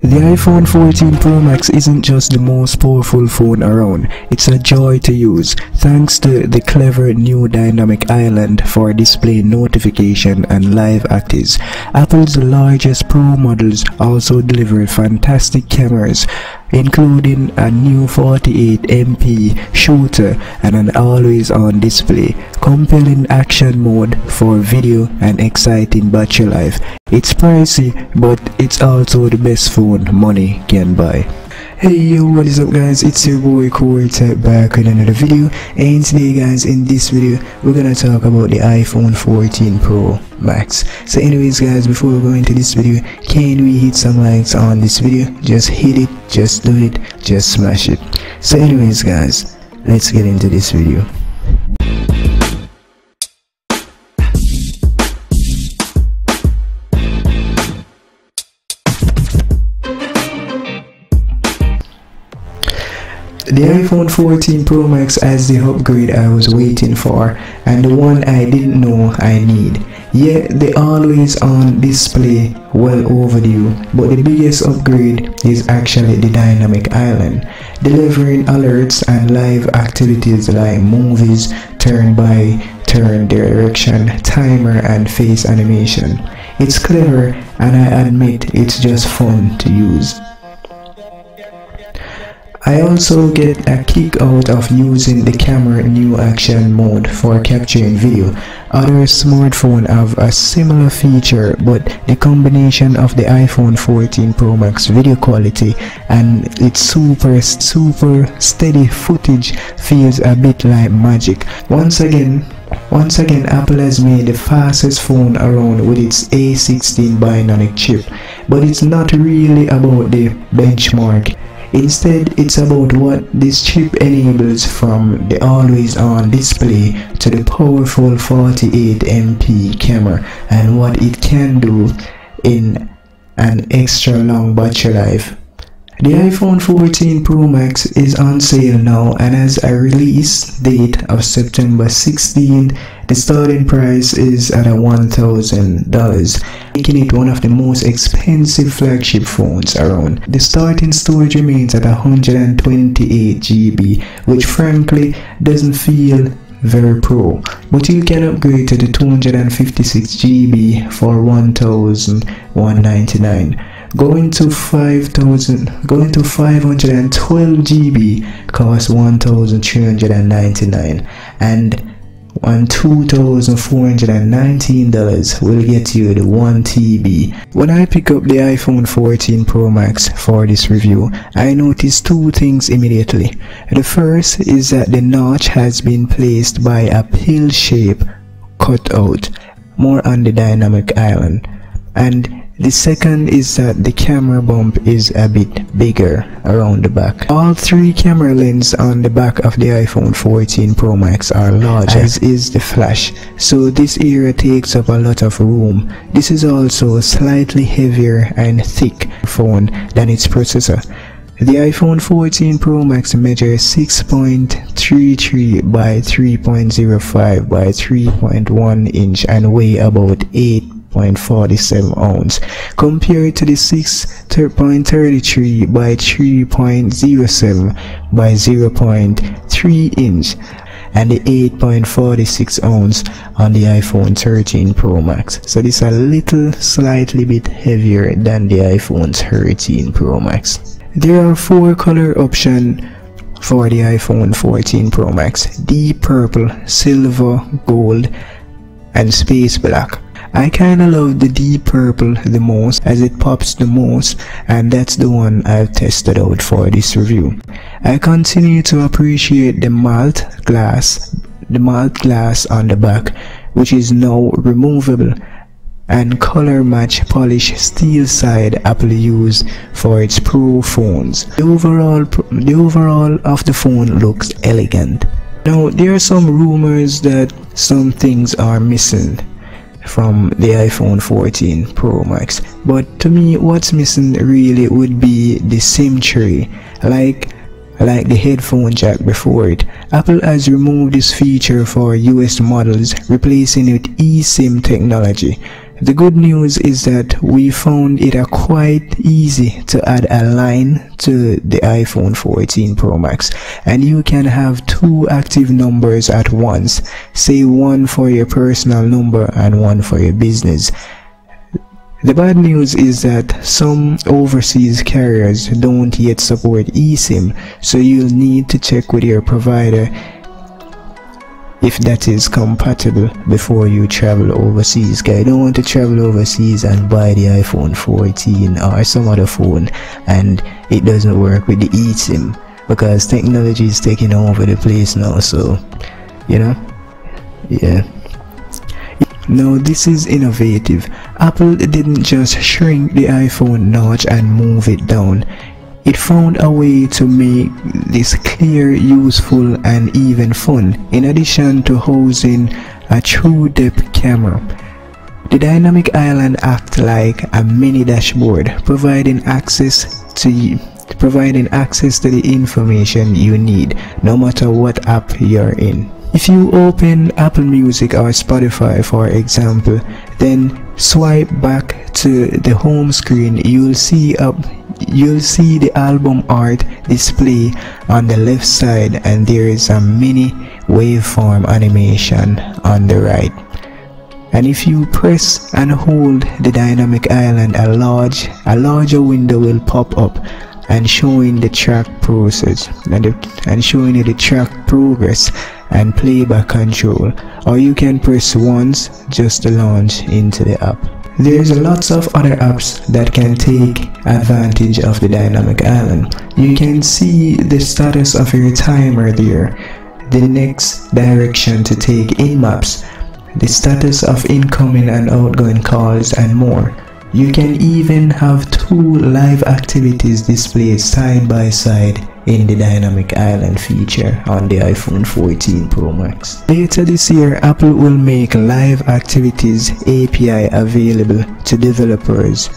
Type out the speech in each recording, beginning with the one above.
The iPhone 14 Pro Max isn't just the most powerful phone around, it's a joy to use, thanks to the clever new dynamic island for display notification and live actives. Apple's largest Pro models also deliver fantastic cameras, including a new 48MP shooter and an always-on display, compelling action mode for video, and exciting battery life. It's pricey, but it's also the best phone money can buy. Hey yo, what is up guys, it's your boy Quartet back with another video, and today guys, in this video we're gonna talk about the iPhone 14 Pro Max. So anyways guys, before we go into this video, can we hit some likes on this video? Just hit it, just do it, just smash it. So anyways guys, let's get into this video. The iPhone 14 Pro Max has the upgrade I was waiting for, and the one I didn't know I need. Yeah, the always-on display, well overdue, but the biggest upgrade is actually the dynamic island, delivering alerts and live activities like movies, turn by turn direction, timer, and face animation. It's clever, and I admit it's just fun to use. I also get a kick out of using the camera new action mode for capturing video. Other smartphones have a similar feature, but the combination of the iPhone 14 Pro Max video quality and its super steady footage feels a bit like magic. Once again Apple has made the fastest phone around with its A16 bionic chip, but it's not really about the benchmark. Instead, it's about what this chip enables, from the always-on display to the powerful 48MP camera, and what it can do in an extra long battery life. The iPhone 14 Pro Max is on sale now and has a release date of September 16. The starting price is at $1,000, making it one of the most expensive flagship phones around. The starting storage remains at 128 GB, which frankly doesn't feel very pro, but you can upgrade to the 256 GB for $1,199. Going to 512 GB costs $1,399, and $2,419 will get you the 1 TB. When I pick up the iPhone 14 Pro Max for this review, I noticed two things immediately. The first is that the notch has been placed by a pill shape cutout, more on the dynamic island, and the second is that the camera bump is a bit bigger around the back. All three camera lenses on the back of the iPhone 14 Pro Max are larger, as is the flash, so this area takes up a lot of room. This is also a slightly heavier and thick phone than its processor. The iPhone 14 Pro Max measures 6.33 by 3.05 by 3.1 inch and weigh about 8.47 ounce, compared to the 6.33 by 3.07 by 0.3 inch and the 8.46 ounce on the iPhone 13 Pro Max. So this is a slightly bit heavier than the iPhone 13 Pro Max. There are 4 color options for the iPhone 14 Pro Max: deep purple, silver, gold, and space black. I kinda love the deep purple the most, as it pops the most, and that's the one I've tested out for this review. I continue to appreciate the matte glass on the back, which is now removable, and color match polished steel side Apple used for its Pro phones. The overall of the phone looks elegant. Now there are some rumors that some things are missing from the iPhone 14 Pro Max, but to me what's missing really would be the SIM tray, like the headphone jack before it. Apple has removed this feature for US models, replacing it with eSIM technology. The good news is that we found it quite easy to add a line to the iPhone 14 Pro Max, and you can have two active numbers at once, say one for your personal number and one for your business. The bad news is that some overseas carriers don't yet support eSIM, so you'll need to check with your provider if that is compatible before you travel overseas. I don't want to travel overseas and buy the iPhone 14 or some other phone and it doesn't work with the eSIM, because technology is taking over the place now, so you know, yeah. Now this is innovative. Apple didn't just shrink the iPhone notch and move it down. It found a way to make this clear, useful and even fun, in addition to housing a true depth camera. The dynamic island acts like a mini dashboard, providing access to the information you need, no matter what app you're in. If you open Apple Music or Spotify, for example, then swipe back to the home screen, you'll see the album art display on the left side, and there is a mini waveform animation on the right. And if you press and hold the dynamic island, a larger window will pop up and showing the track process and showing you the track progress and playback control, or you can press once just to launch into the app. There's lots of other apps that can take advantage of the dynamic island. You can see the status of your timer there, the next direction to take in maps, the status of incoming and outgoing calls, and more. You can even have two live activities displayed side by side in the dynamic island feature on the iPhone 14 Pro Max. Later this year, Apple will make live activities API available to developers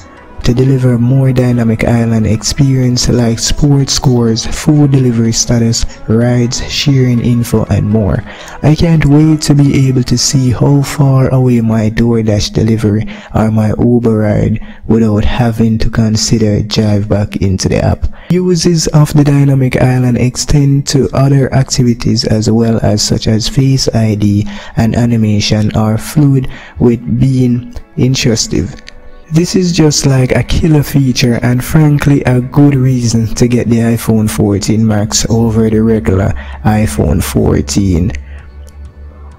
to deliver more dynamic island experience like sports scores, food delivery status, rides, sharing info, and more. I can't wait to be able to see how far away my DoorDash delivery or my Uber ride without having to consider drive back into the app. Uses of the dynamic island extend to other activities as well, as such as Face ID and animation are fluid with being intrusive. This is just like a killer feature and frankly a good reason to get the iPhone 14 Max over the regular iPhone 14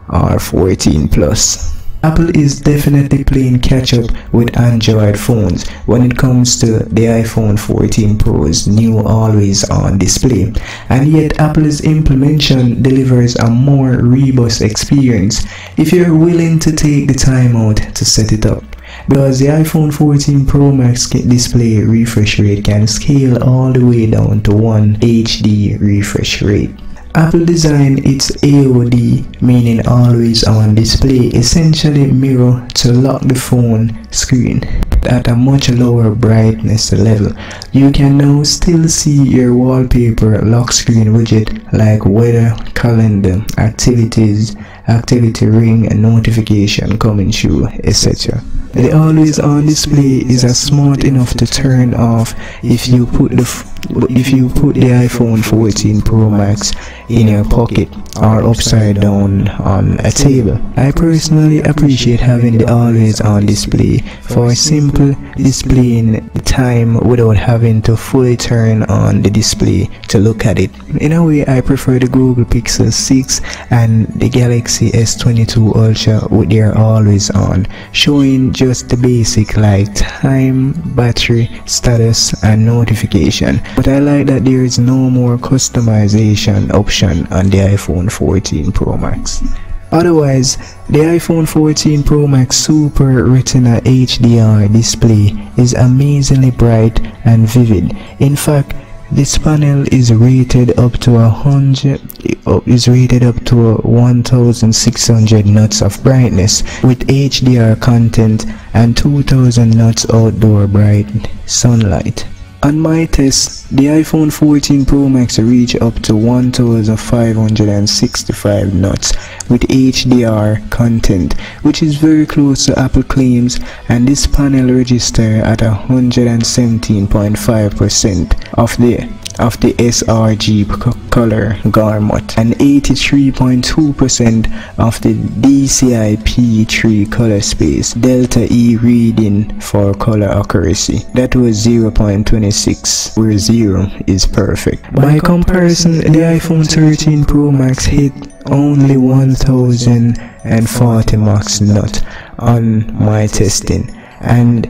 or 14 Plus. Apple is definitely playing catch up with Android phones when it comes to the iPhone 14 Pro's new always on display, and yet Apple's implementation delivers a more robust experience if you're willing to take the time out to set it up. Because the iPhone 14 Pro Max display refresh rate can scale all the way down to 1 HD refresh rate. Apple designed its AOD, meaning always on display, essentially mirror to lock the phone screen at a much lower brightness level. You can now still see your wallpaper lock screen widget like weather, calendar, activities, activity ring, and notification coming through, etc. The always on display is smart enough to turn off if you put the iPhone 14 Pro Max in your pocket or upside down on a table. I personally appreciate having the always on display for simple displaying time without having to fully turn on the display to look at it. In a way, I prefer the Google Pixel 6 and the Galaxy S22 Ultra with their always on, showing just the basic like time, battery, status, and notification. But I like that there is no more customization option on the iPhone 14 Pro Max. Otherwise, the iPhone 14 Pro Max Super Retina HDR display is amazingly bright and vivid. In fact, this panel is rated up to 1600 nits of brightness with HDR content and 2000 nits outdoor bright sunlight. On my test, the iPhone 14 Pro Max reached up to 1565 knots with HDR content, which is very close to Apple claims, and this panel registered at 117.5% of the sRGB color gamut and 83.2% of the DCI P3 color space delta E reading for color accuracy. That was 0.26, where 0 is perfect. By comparison, the iPhone 13 Pro Max hit only 1040 max knot on my testing and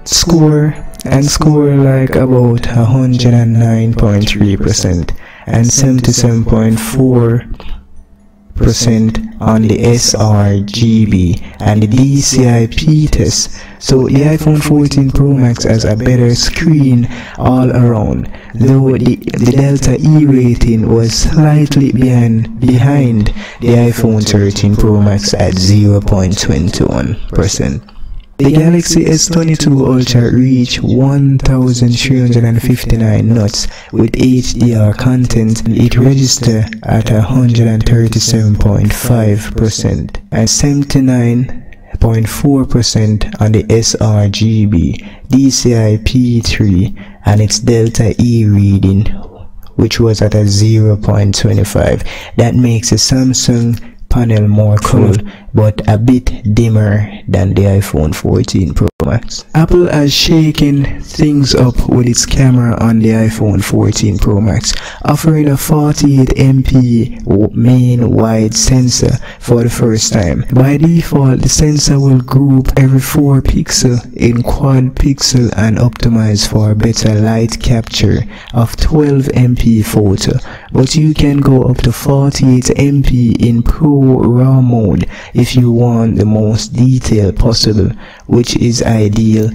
score like about 109.3% and 77.4% on the sRGB and the DCI P test. So the iPhone 14 Pro Max has a better screen all around, though the delta E rating was slightly behind the iPhone 13 Pro Max at 0.21%. The Galaxy S22 Ultra reached 1359 knots with HDR content. It registered at 137.5% and 79.4% on the sRGB, DCI P3 and its delta E reading, which was at a 0.25. That makes the Samsung panel more cool but a bit dimmer than the iPhone 14 Pro Max. Apple has shaken things up with its camera on the iPhone 14 Pro Max, offering a 48MP main wide sensor for the first time. By default, the sensor will group every 4 pixels in quad pixel and optimize for better light capture of 12MP photo, but you can go up to 48MP in Pro RAW mode if you want the most detail possible, which is ideal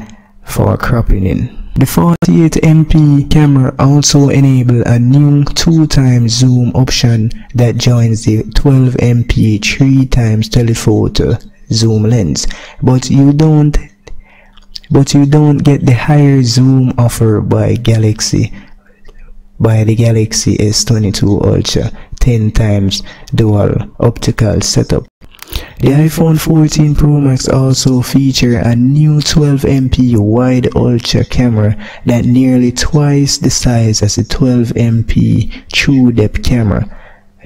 for cropping in. The 48MP camera also enables a new 2x zoom option that joins the 12MP 3x telephoto zoom lens, but you don't get the higher zoom offered by the Galaxy S22 Ultra 10x dual optical setup. The iPhone 14 Pro Max also features a new 12MP wide ultra camera that nearly twice the size as the 12MP true depth camera.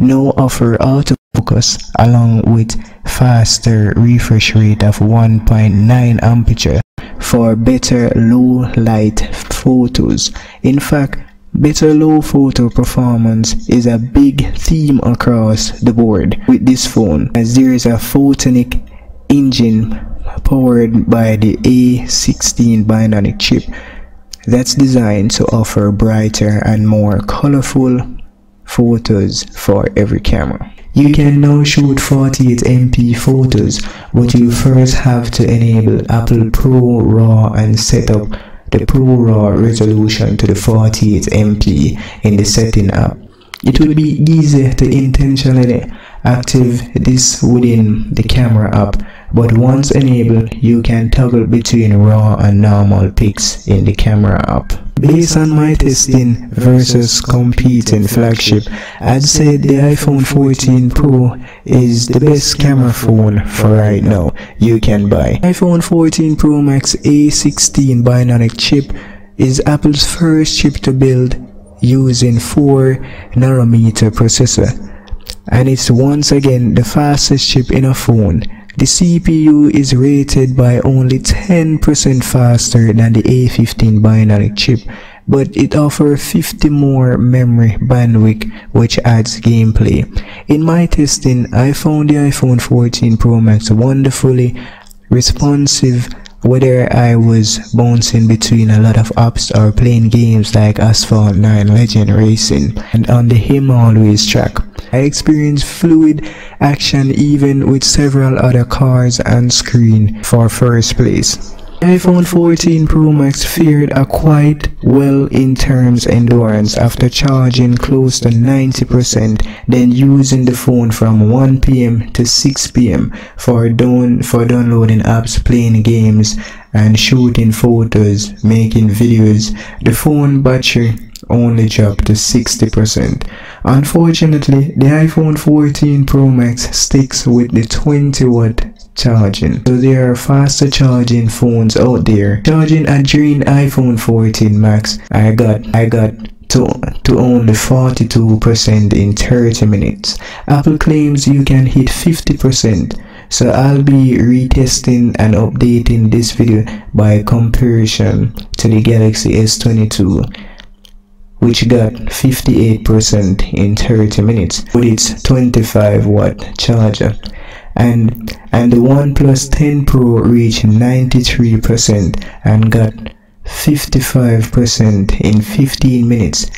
Now offer autofocus along with faster refresh rate of 1.9 ampere for better low light photos. In fact, better low photo performance is a big theme across the board with this phone, as there is a photonic engine powered by the A16 bionic chip that's designed to offer brighter and more colorful photos for every camera. You can now shoot 48MP photos, but you first have to enable Apple Pro RAW and set up the Pro RAW resolution to the 48MP in the setting app. It will be easy to intentionally activate this within the camera app, but once enabled, you can toggle between RAW and normal pics in the camera app. Based on my testing versus competing flagship, I'd say the iPhone 14 Pro is the best camera phone for right now you can buy. iPhone 14 Pro Max A16 bionic chip is Apple's first chip to build using 4nm processor, and it's once again the fastest chip in a phone. The CPU is rated by only 10% faster than the A15 bionic chip, but it offers 50 more memory bandwidth, which adds gameplay. In my testing, I found the iPhone 14 Pro Max wonderfully responsive, whether I was bouncing between a lot of apps or playing games like Asphalt 9 Legend Racing and on the Him Always track. I experienced fluid action even with several other cars on screen for first place. iPhone 14 Pro Max fared quite well in terms of endurance after charging close to 90%, then using the phone from 1 p.m. to 6 p.m. for downloading apps, playing games, and shooting photos, making videos. The phone battery only dropped to 60%. Unfortunately, the iPhone 14 Pro Max sticks with the 20-watt charging, so there are faster charging phones out there. Charging a drained iPhone 14 Max, I got to only 42% in 30 minutes. Apple claims you can hit 50%. So I'll be retesting and updating this video by comparison to the Galaxy S22, which got 58% in 30 minutes with its 25-watt charger. And the OnePlus 10 Pro reached 93% and got 55% in 15 minutes,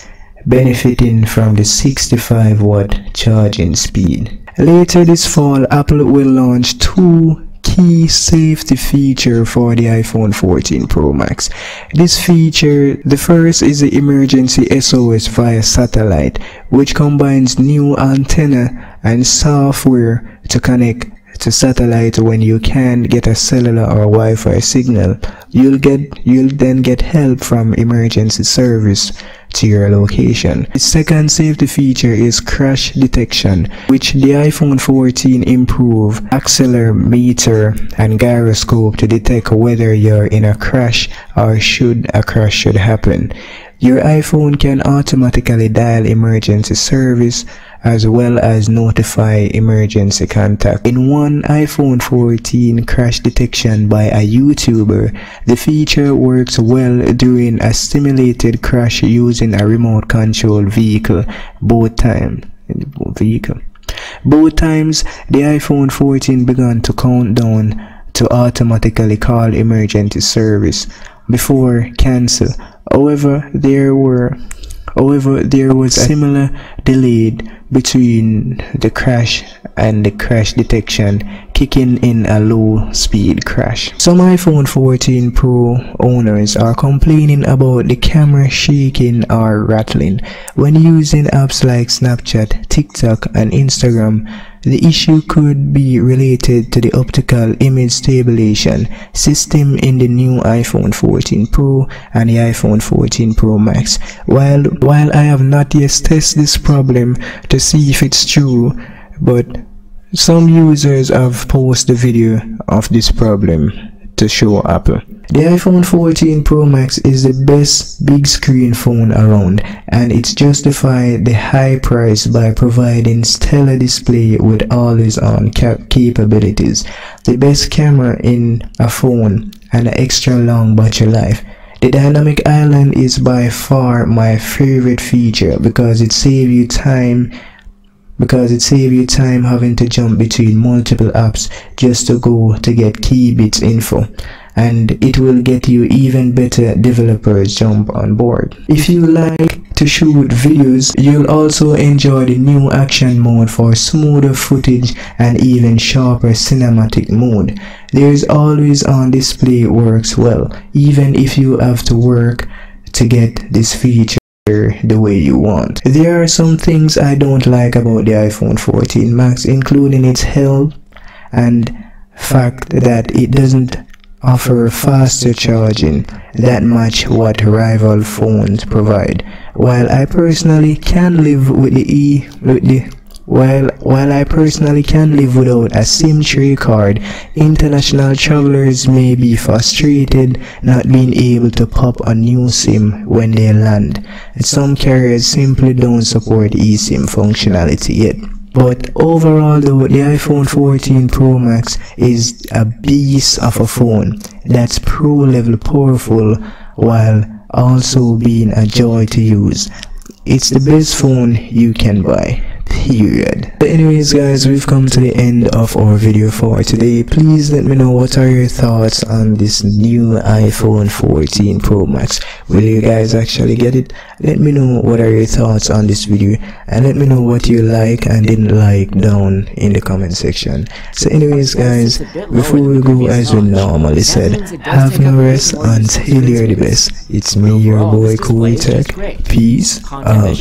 benefiting from the 65-watt charging speed. Later this fall, Apple will launch two key safety features for the iPhone 14 Pro Max. This feature, the first is the emergency SOS via satellite, which combines new antenna and software to connect to satellite. When you can't get a cellular or Wi-Fi signal, you'll then get help from emergency service to your location. The second safety feature is crash detection, which the iPhone 14 improve accelerometer and gyroscope to detect whether you're in a crash or should a crash should happen. Your iPhone can automatically dial emergency service as well as notify emergency contact. In one iPhone 14 crash detection by a YouTuber, the feature works well during a simulated crash using a remote control vehicle. Both times, the iPhone 14 began to count down to automatically call emergency service before cancel. However, there was a similar delay between the crash and the crash detection kicking in a low speed crash. Some iPhone 14 Pro owners are complaining about the camera shaking or rattling when using apps like Snapchat, TikTok, and Instagram. The issue could be related to the optical image stabilization system in the new iPhone 14 Pro and the iPhone 14 Pro Max. While I have not yet tested this problem to see if it's true, but some users have posted a video of this problem to show Apple. The iPhone 14 Pro Max is the best big screen phone around, and it's justified the high price by providing stellar display with always-on capabilities, the best camera in a phone, and an extra long battery life. The dynamic island is by far my favorite feature because it saves you time having to jump between multiple apps just to go to get key bits info, and it will get you even better developers jump on board. If you like to shoot videos, you'll also enjoy the new action mode for smoother footage and even sharper cinematic mode. There's always on display works well, even if you have to work to get this feature the way you want. There are some things I don't like about the iPhone 14 Max, including its health and fact that it doesn't offer faster charging that match what rival phones provide. While I personally can live without a SIM tray card, international travelers may be frustrated not being able to pop a new SIM when they land. Some carriers simply don't support eSIM functionality yet. But overall though, the iPhone 14 Pro Max is a beast of a phone that's pro level powerful while also being a joy to use. It's the best phone you can buy. period. But anyways guys, we've come to the end of our video for today. Please let me know what are your thoughts on this new iPhone 14 Pro Max. Will you guys actually get it? Let me know what are your thoughts on this video, and let me know what you like and didn't like down in the comment section. So anyways guys, before we go, as we normally said, have no rest until you're the best. It's me, your boy Cool Tech. Peace out.